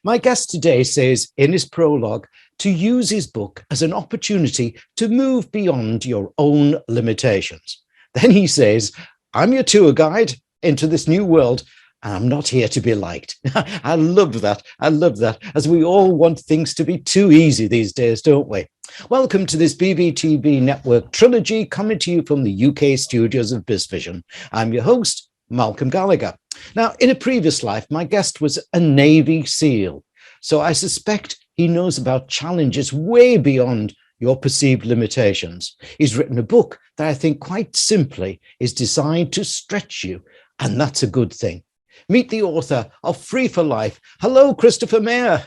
My guest today says in his prologue to use his book as an opportunity to move beyond your own limitations. Then he says, I'm your tour guide into this new world, and I'm not here to be liked. I love that. I love that, as we all want things to be too easy these days, don't we? Welcome to this BVTV network trilogy coming to you from the UK studios of BizVision. I'm your host, Malcolm Gallagher. Now, in a previous life, my guest was a Navy SEAL, so I suspect he knows about challenges way beyond your perceived limitations. He's written a book that I think quite simply is designed to stretch you, and that's a good thing. Meet the author of Free for Life. Hello, Christopher Maher.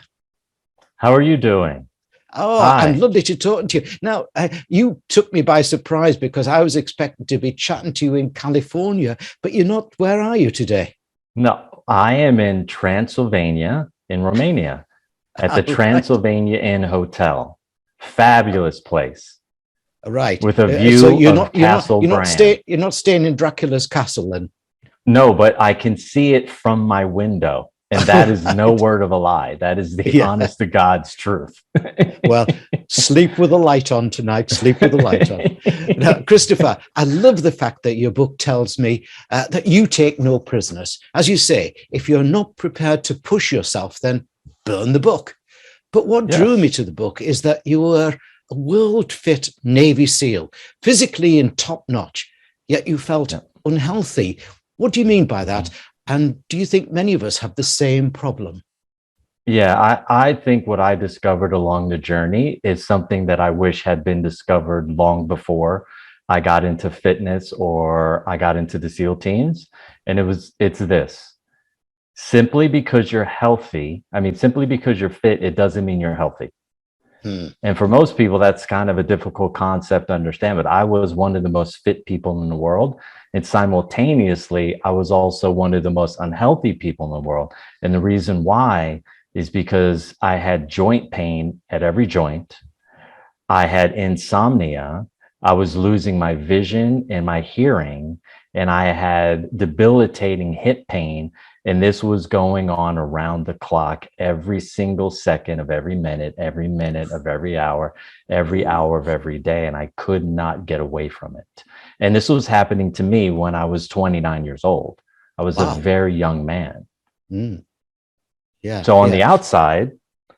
How are you doing? Oh, Hi. I'm lovely to talk to you. Now, you took me by surprise because I was expecting to be chatting to you in California, but you're not. Where are you today? No, I am in Transylvania, in Romania, at the Transylvania Inn Hotel. Fabulous place. Right. With a view so of Castle Bran. You're not staying in Dracula's castle then? No, but I can see it from my window. And that is no word of a lie. That is the honest to God's truth. Well, sleep with a light on tonight. Sleep with a light on. Now, Christopher, I love the fact that your book tells me that you take no prisoners. As you say, if you're not prepared to push yourself, then burn the book. But what drew me to the book is that you were a world-fit Navy SEAL, physically in top notch, yet you felt unhealthy. What do you mean by that? And do you think many of us have the same problem? Yeah, I think what I discovered along the journey is something that I wish had been discovered long before I got into fitness or I got into the SEAL teams. And it's this. Simply because you're healthy, simply because you're fit, it doesn't mean you're healthy. And for most people, that's kind of a difficult concept to understand. But I was one of the most fit people in the world. And simultaneously, I was also one of the most unhealthy people in the world. And the reason why is because I had joint pain at every joint. I had insomnia. I was losing my vision and my hearing. And I had debilitating hip pain. And this was going on around the clock, every single second of every minute of every hour of every day. And I could not get away from it. And this was happening to me when I was 29 years old. I was a very young man. So on the outside,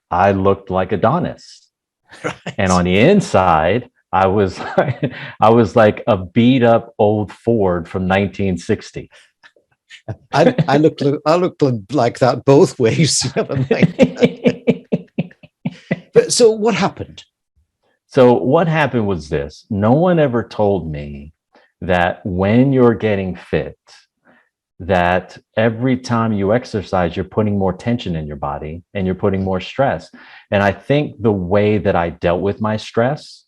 I looked like Adonis. Right. And on the inside, I was like a beat up old Ford from 1960. I looked like that both ways. But so what happened? So what happened was this. No one ever told me that when you're getting fit, that every time you exercise, you're putting more tension in your body and you're putting more stress. And I think the way that I dealt with my stress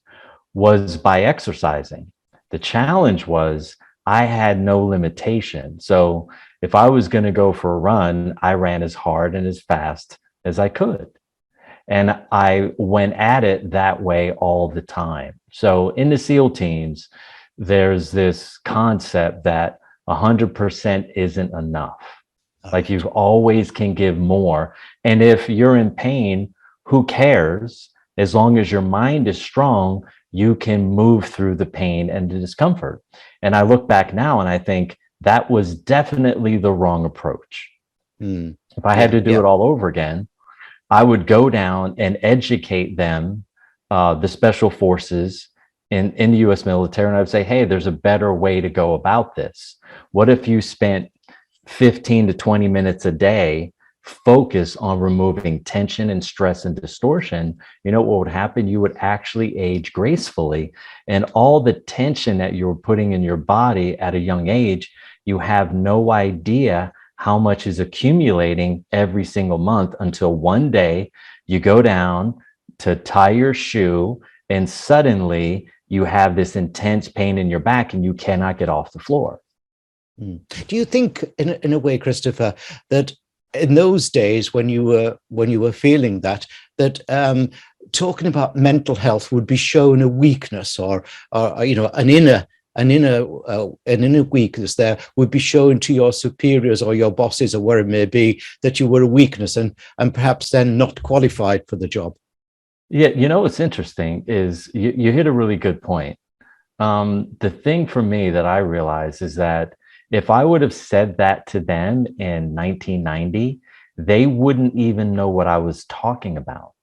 was by exercising. The challenge was I had no limitation. So if I was going to go for a run, I ran as hard and as fast as I could. And I went at it that way all the time. So in the SEAL teams, there's this concept that 100% isn't enough. Like you always can give more. And if you're in pain, who cares? As long as your mind is strong, you can move through the pain and the discomfort. And I look back now and I think that was definitely the wrong approach. If I had to do it all over again, I would go down and educate them, the special forces in the US military. And I would say, hey, there's a better way to go about this. What if you spent 15 to 20 minutes a day focus on removing tension and stress and distortion? You know what would happen? You would actually age gracefully. And all the tension that you were putting in your body at a young age, you have no idea how much is accumulating every single month until one day you go down to tie your shoe and suddenly you have this intense pain in your back and you cannot get off the floor. Do you think in a way, Christopher, that in those days when you were feeling that talking about mental health would be shown a weakness or an inner an inner weakness there would be shown to your superiors or your bosses or where it may be that you were a weakness and perhaps then not qualified for the job. Yeah, what's interesting is you hit a really good point. The thing for me that I realize is that if I would have said that to them in 1990, they wouldn't even know what I was talking about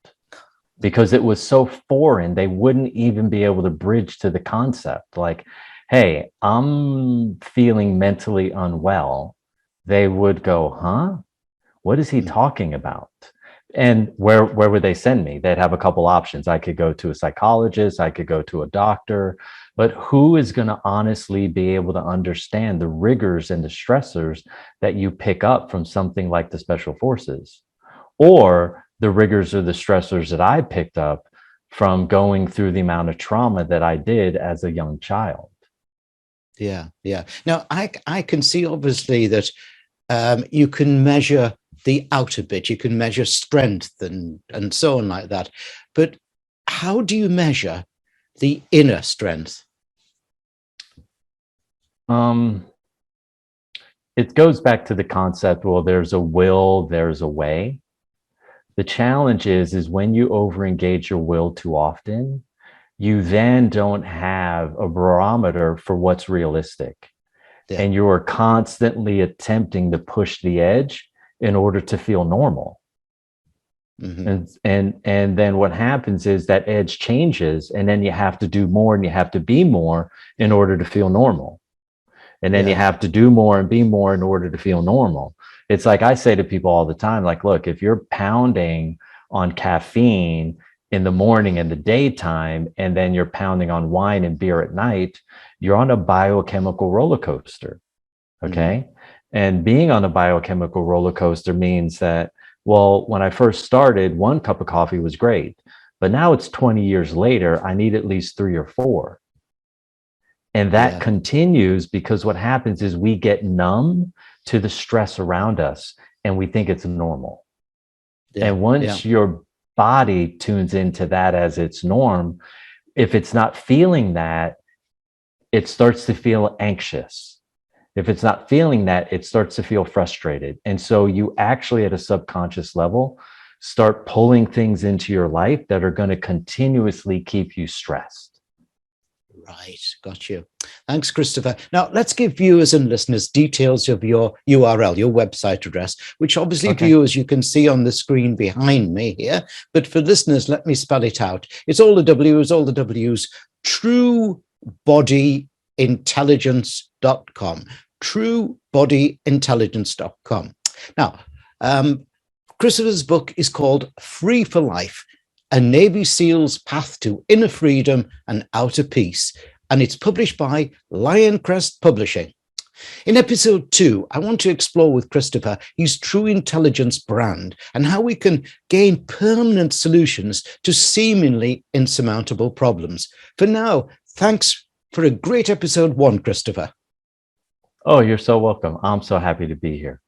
because it was so foreign. They wouldn't even be able to bridge to the concept like, hey, I'm feeling mentally unwell. They would go, huh? What is he talking about? And where would they send me? They'd have a couple options. I could go to a psychologist, I could go to a doctor, but who is going to honestly be able to understand the rigors and the stressors that you pick up from something like the special forces, or the rigors or the stressors that I picked up from going through the amount of trauma that I did as a young child? Yeah, yeah. Now, I can see obviously that you can measure the outer bit, you can measure strength and so on like that. But how do you measure the inner strength? It goes back to the concept, well, there's a will, there's a way. The challenge is when you overengage your will too often, you then don't have a barometer for what's realistic. Yeah. And you are constantly attempting to push the edge in order to feel normal. And then what happens is that edge changes, and then you have to do more and you have to be more in order to feel normal. And then you have to do more and be more in order to feel normal. It's like I say to people all the time, like, look, if you're pounding on caffeine in the morning and the daytime, and then you're pounding on wine and beer at night, you're on a biochemical roller coaster. Okay. And being on a biochemical roller coaster means that, well, when I first started, 1 cup of coffee was great, but now it's 20 years later, I need at least 3 or 4. And that continues because what happens is we get numb to the stress around us and we think it's normal. And once your body tunes into that as its norm, if it's not feeling that, it starts to feel anxious. If it's not feeling that, it starts to feel frustrated. And so you actually, at a subconscious level, start pulling things into your life that are going to continuously keep you stressed. Right, got you. Thanks, Christopher. Now, let's give viewers and listeners details of your URL, your website address, which obviously viewers you can see on the screen behind me here. But for listeners, let me spell it out. It's all the W's, truebodyintelligence.com, truebodyintelligence.com. Now, Christopher's book is called Free for Life, A Navy SEAL's Path to Inner Freedom and Outer Peace, and it's published by Lioncrest Publishing. In episode 2, I want to explore with Christopher his True Intelligence brand and how we can gain permanent solutions to seemingly insurmountable problems. For now, thanks for a great episode 1, Christopher. Oh, you're so welcome. I'm so happy to be here.